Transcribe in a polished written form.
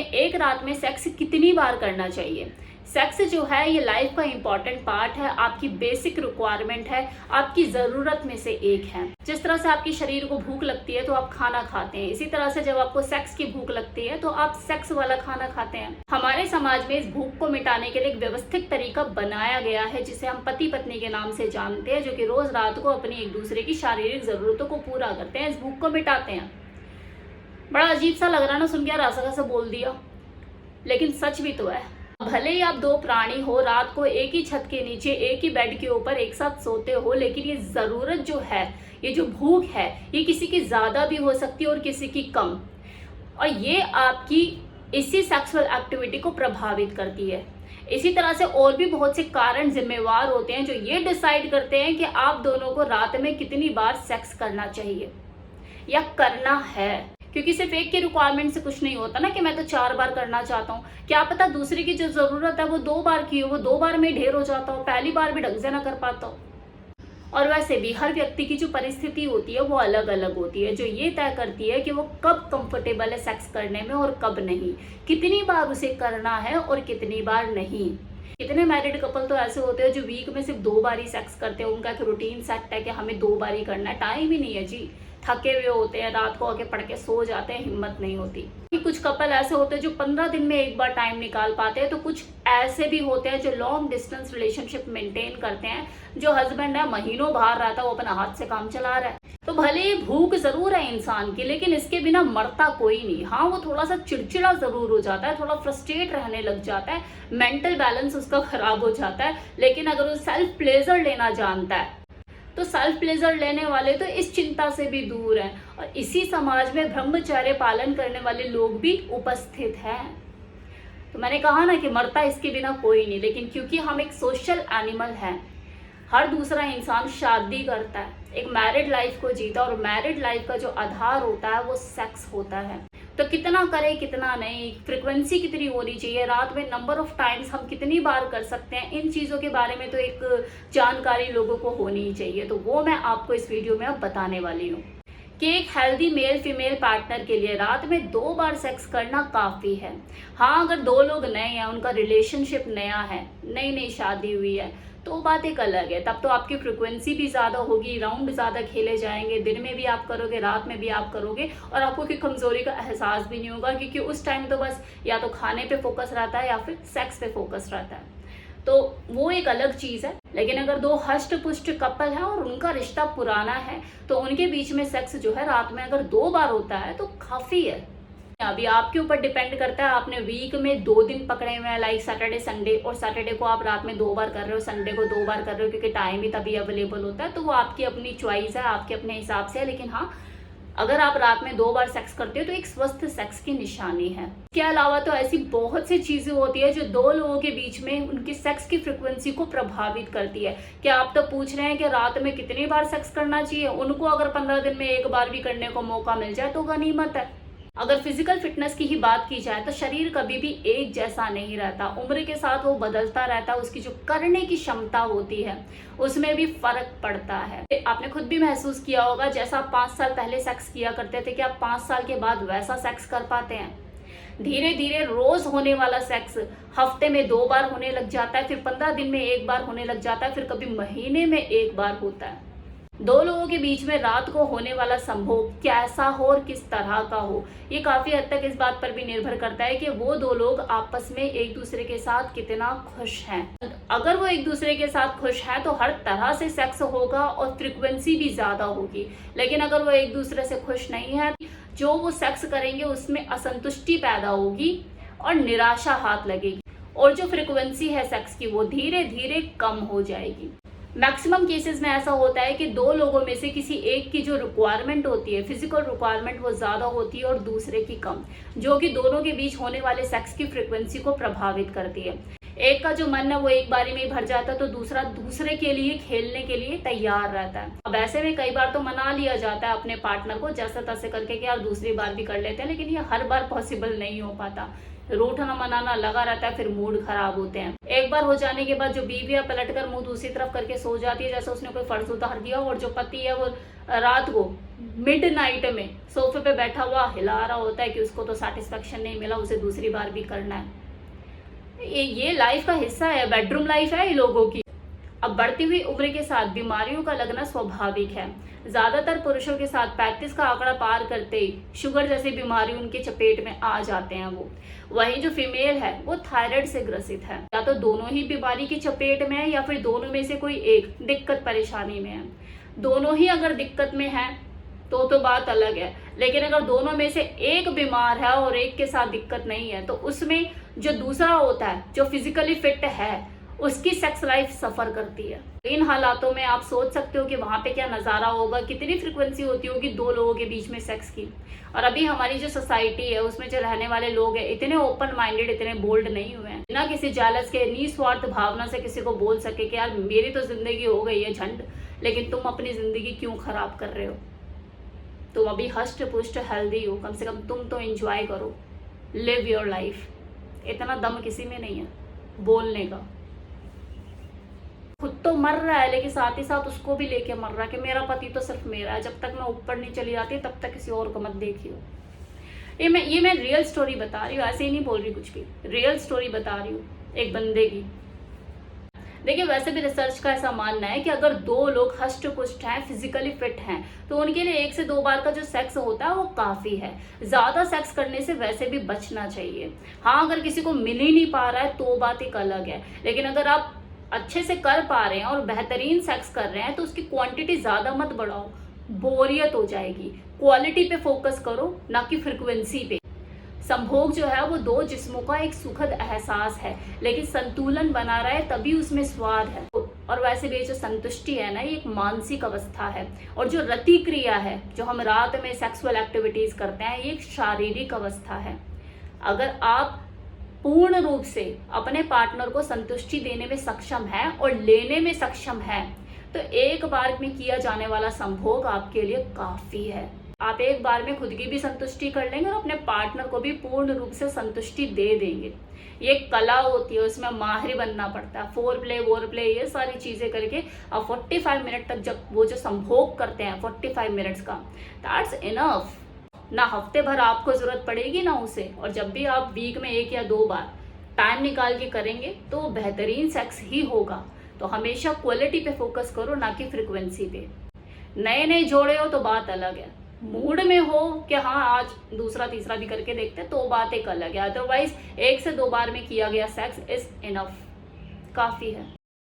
एक रात में सेक्स कितनी बार करना चाहिए? सेक्स जो है ये लाइफ का इम्पॉर्टेंट पार्ट है, आपकी बेसिक रिक्वायरमेंट है, आपकी ज़रूरत में से एक है। जिस तरह से आपके शरीर को भूख लगती है तो आप खाना खाते हैं, इसी तरह से जब आपको सेक्स की भूख लगती है तो आप सेक्स वाला खाना खाते हैं। हमारे समाज में इस भूख को मिटाने के लिए एक व्यवस्थित तरीका बनाया गया है जिसे हम पति पत्नी के नाम से जानते हैं, जो कि रोज रात को अपनी एक दूसरे की शारीरिक ज़रूरतों को पूरा करते हैं, इस भूख को मिटाते हैं। बड़ा अजीब सा लग रहा ना सुन के, यार ऐसा कैसे बोल दिया, लेकिन सच भी तो है। भले ही आप दो प्राणी हो, रात को एक ही छत के नीचे एक ही बेड के ऊपर एक साथ सोते हो, लेकिन ये जरूरत जो है, ये जो भूख है, ये किसी की ज्यादा भी हो सकती है और किसी की कम, और ये आपकी इसी सेक्सुअल एक्टिविटी को प्रभावित करती है। इसी तरह से और भी बहुत से कारण जिम्मेवार होते हैं जो ये डिसाइड करते हैं कि आप दोनों को रात में कितनी बार सेक्स करना चाहिए या करना है। क्योंकि सिर्फ एक की रिक्वायरमेंट से कुछ नहीं होता ना कि मैं तो 4 बार करना चाहता हूँ। क्या पता दूसरे की जो जरूरत है वो 2 बार की हो, वो 2 बार में ढेर हो जाता हो, पहली बार भी ढंग से ना कर पाता हो। और वैसे भी हर व्यक्ति की जो परिस्थिति होती है वो अलग अलग होती है, जो ये तय करती है कि वो कब कंफर्टेबल है सेक्स करने में और कब नहीं, कितनी बार उसे करना है और कितनी बार नहीं। कितने मैरिड कपल तो ऐसे होते हैं जो वीक में सिर्फ 2 बार ही सेक्स करते हैं, उनका एक रूटीन सेट है कि हमें 2 बार ही करना है। टाइम ही नहीं है जी, थके हुए होते हैं, रात को आके पढ़ के सो जाते हैं, हिम्मत नहीं होती। कुछ कपल ऐसे होते हैं जो 15 दिन में एक बार टाइम निकाल पाते हैं, तो कुछ ऐसे भी होते हैं जो लॉन्ग डिस्टेंस रिलेशनशिप मेंटेन करते हैं, जो हस्बैंड है महीनों बाहर रहता है, वो अपना हाथ से काम चला रहा है। तो भले ही भूख जरूर है इंसान की, लेकिन इसके बिना मरता कोई नहीं। हाँ, वो थोड़ा सा चिड़चिड़ा जरूर हो जाता है, थोड़ा फ्रस्ट्रेट रहने लग जाता है, मेंटल बैलेंस उसका खराब हो जाता है, लेकिन अगर वो सेल्फ प्लेजर लेना जानता है तो सेल्फ प्लेजर लेने वाले तो इस चिंता से भी दूर हैं। और इसी समाज में ब्रह्मचर्य पालन करने वाले लोग भी उपस्थित हैं। तो मैंने कहा ना कि मरता इसके बिना कोई नहीं, लेकिन क्योंकि हम एक सोशल एनिमल हैं, हर दूसरा इंसान शादी करता है, एक मैरिड लाइफ को जीता, और मैरिड लाइफ का जो आधार होता है वो सेक्स होता है। तो कितना करें कितना नहीं, फ्रिक्वेंसी कितनी होनी चाहिए, रात में नंबर ऑफ टाइम्स हम कितनी बार कर सकते हैं, इन चीज़ों के बारे में तो एक जानकारी लोगों को होनी ही चाहिए। तो वो मैं आपको इस वीडियो में अब बताने वाली हूँ कि एक हेल्दी मेल फीमेल पार्टनर के लिए रात में 2 बार सेक्स करना काफ़ी है। हाँ, अगर 2 लोग नए हैं, उनका रिलेशनशिप नया है, नई नई शादी हुई है, तो बात एक अलग है। तब तो आपकी फ्रिक्वेंसी भी ज़्यादा होगी, राउंड ज़्यादा खेले जाएंगे, दिन में भी आप करोगे, रात में भी आप करोगे, और आपको कोई कमज़ोरी का एहसास भी नहीं होगा, क्योंकि उस टाइम तो बस या तो खाने पे फोकस रहता है या फिर सेक्स पे फोकस रहता है। तो वो एक अलग चीज़ है। लेकिन अगर 2 हष्ट पुष्ट कपल हैं और उनका रिश्ता पुराना है, तो उनके बीच में सेक्स जो है रात में अगर 2 बार होता है तो काफ़ी है। अभी आपके ऊपर डिपेंड करता है, आपने वीक में 2 दिन पकड़े हुए हैं, लाइक सैटरडे संडे, और सैटरडे को आप रात में 2 बार कर रहे हो, संडे को 2 बार कर रहे हो, क्योंकि टाइम ही तभी अवेलेबल होता है। तो वो आपकी अपनी चॉइस है, आपके अपने हिसाब से है। लेकिन हाँ, अगर आप रात में 2 बार सेक्स करते हो तो एक स्वस्थ सेक्स की निशानी है। इसके अलावा तो ऐसी बहुत सी चीजें होती है जो 2 लोगों के बीच में उनकी सेक्स की फ्रिक्वेंसी को प्रभावित करती है। क्या आप तो पूछ रहे हैं कि रात में कितनी बार सेक्स करना चाहिए? उनको अगर 15 दिन में एक बार भी करने को मौका मिल जाए तो गनीमत है। अगर फिजिकल फिटनेस की ही बात की जाए तो शरीर कभी भी एक जैसा नहीं रहता, उम्र के साथ वो बदलता रहता है, उसकी जो करने की क्षमता होती है उसमें भी फर्क पड़ता है। आपने खुद भी महसूस किया होगा, जैसा आप 5 साल पहले सेक्स किया करते थे, कि आप 5 साल के बाद वैसा सेक्स कर पाते हैं? धीरे धीरे रोज होने वाला सेक्स हफ्ते में 2 बार होने लग जाता है, फिर 15 दिन में 1 बार होने लग जाता है, फिर कभी महीने में 1 बार होता है। 2 लोगों के बीच में रात को होने वाला संभोग कैसा हो और किस तरह का हो, ये काफी हद तक इस बात पर भी निर्भर करता है कि वो 2 लोग आपस में एक दूसरे के साथ कितना खुश हैं। अगर वो एक दूसरे के साथ खुश हैं तो हर तरह से सेक्स होगा और फ्रिक्वेंसी भी ज्यादा होगी। लेकिन अगर वो एक दूसरे से खुश नहीं है, जो वो सेक्स करेंगे उसमें असंतुष्टि पैदा होगी और निराशा हाथ लगेगी, और जो फ्रिक्वेंसी है सेक्स की वो धीरे धीरे कम हो जाएगी। मैक्सिमम केसेस में ऐसा होता है कि 2 लोगों में से किसी एक की जो रिक्वायरमेंट होती है, फिजिकल रिक्वायरमेंट, वो ज्यादा होती है और दूसरे की कम, जो कि दोनों के बीच होने वाले सेक्स की फ्रिक्वेंसी को प्रभावित करती है। एक का जो मन है वो एक बारी में ही भर जाता है, तो दूसरा दूसरे के लिए खेलने के लिए तैयार रहता है। अब ऐसे में कई बार तो मना लिया जाता है अपने पार्टनर को जैसे तैसे करके कि यार दूसरी बार भी कर लेते हैं, लेकिन ये हर बार पॉसिबल नहीं हो पाता, रूठना मनाना लगा रहता है, फिर मूड खराब होते हैं। एक बार हो जाने के बाद जो बीवी है पलट कर मुंह दूसरी तरफ करके सो जाती है, जैसे उसने कोई फर्ज उतार दिया, और जो पति है वो रात को मिडनाइट में सोफे पे बैठा हुआ हिला रहा होता है कि उसको तो सेटिस्फेक्शन नहीं मिला, उसे दूसरी बार भी करना है। ये लाइफ का हिस्सा है, बेडरूम लाइफ है ये लोगों की। अब बढ़ती हुई उम्र के साथ बीमारियों का लगना स्वाभाविक है। ज्यादातर पुरुषों के साथ 35 का आंकड़ा पार करते ही शुगर जैसी बीमारी उनके चपेट में आ जाते हैं वो। वहीं जो फीमेल है वो थायराइड से ग्रसित है। या तो दोनों ही बीमारी की चपेट में है या फिर दोनों में से कोई एक दिक्कत परेशानी में है। दोनों ही अगर दिक्कत में है तो बात अलग है, लेकिन अगर दोनों में से एक बीमार है और एक के साथ दिक्कत नहीं है, तो उसमें जो दूसरा होता है जो फिजिकली फिट है उसकी सेक्स लाइफ सफर करती है। इन हालातों में आप सोच सकते हो कि वहां पे क्या नजारा होगा, कितनी फ्रिक्वेंसी होती होगी दो लोगों के बीच में सेक्स की। और अभी हमारी जो सोसाइटी है उसमें जो रहने वाले लोग हैं इतने ओपन माइंडेड, इतने बोल्ड नहीं हुए हैं, बिना किसी जालस के निस्वार्थ भावना से किसी को बोल सके कि यार मेरी तो जिंदगी हो गई है झंड, लेकिन तुम अपनी जिंदगी क्यों खराब कर रहे हो। तुम अभी हष्ट पुष्ट हेल्दी हो, कम से कम तुम तो एंजॉय करो, लिव योर लाइफ। इतना दम किसी में नहीं है बोलने का। खुद तो मर रहा है लेकिन साथ ही साथ उसको भी लेके मर रहा है कि मेरा पति तो सिर्फ मेरा है, जब तक मैं ऊपर नहीं चली जाती तब तक किसी और को मत देखियो। ये मैं रियल स्टोरी बता रही हूँ, ऐसे ही नहीं बोल रही कुछ भी, रियल स्टोरी बता रही हूँ एक बंदे की। देखिए वैसे भी रिसर्च का ऐसा मानना है कि अगर दो लोग हष्ट पुष्ट हैं, फिजिकली फिट हैं, तो उनके लिए 1 से 2 बार का जो सेक्स होता है वो काफी है। ज्यादा सेक्स करने से वैसे भी बचना चाहिए। हाँ, अगर किसी को मिल ही नहीं पा रहा है तो बात एक अलग है, लेकिन अगर आप अच्छे से कर पा रहे हैं और बेहतरीन सेक्स कर रहे हैं तो उसकी क्वांटिटी ज्यादा मत बढ़ाओ, बोरियत हो जाएगी। क्वालिटी पे फोकस करो, ना कि फ्रिक्वेंसी पे। संभोग जो है वो दो जिस्मों का एक सुखद एहसास है, लेकिन संतुलन बना रहे तभी उसमें स्वाद है। और वैसे भी जो संतुष्टि है ना, ये एक मानसिक अवस्था है, और जो रति क्रिया है जो हम रात में सेक्सुअल एक्टिविटीज करते हैं ये एक शारीरिक अवस्था है। अगर आप पूर्ण रूप से अपने पार्टनर को संतुष्टि देने में सक्षम है और लेने में सक्षम है तो एक बार में किया जाने वाला संभोग आपके लिए काफी है। आप एक बार में खुद की भी संतुष्टि कर लेंगे और अपने पार्टनर को भी पूर्ण रूप से संतुष्टि दे देंगे। ये एक कला होती है, उसमें माहिर बनना पड़ता है। फोर प्ले वोर प्ले ये सारी चीजें करके आप 45 मिनट तक जब वो जो संभोग करते हैं 45 मिनट्स का, दैट्स इनफ। ना हफ्ते भर आपको जरूरत पड़ेगी ना उसे, और जब भी आप वीक में 1 या 2 बार टाइम निकाल के करेंगे तो बेहतरीन सेक्स ही होगा। तो हमेशा क्वालिटी पे फोकस करो, ना कि फ्रिक्वेंसी पे। नए नए जोड़े हो तो बात अलग है, मूड में हो कि हाँ आज दूसरा तीसरा भी करके देखते तो बात एक अलग है। अदरवाइज 1 से 2 बार में किया गया सेक्स इज इनफ, काफी है।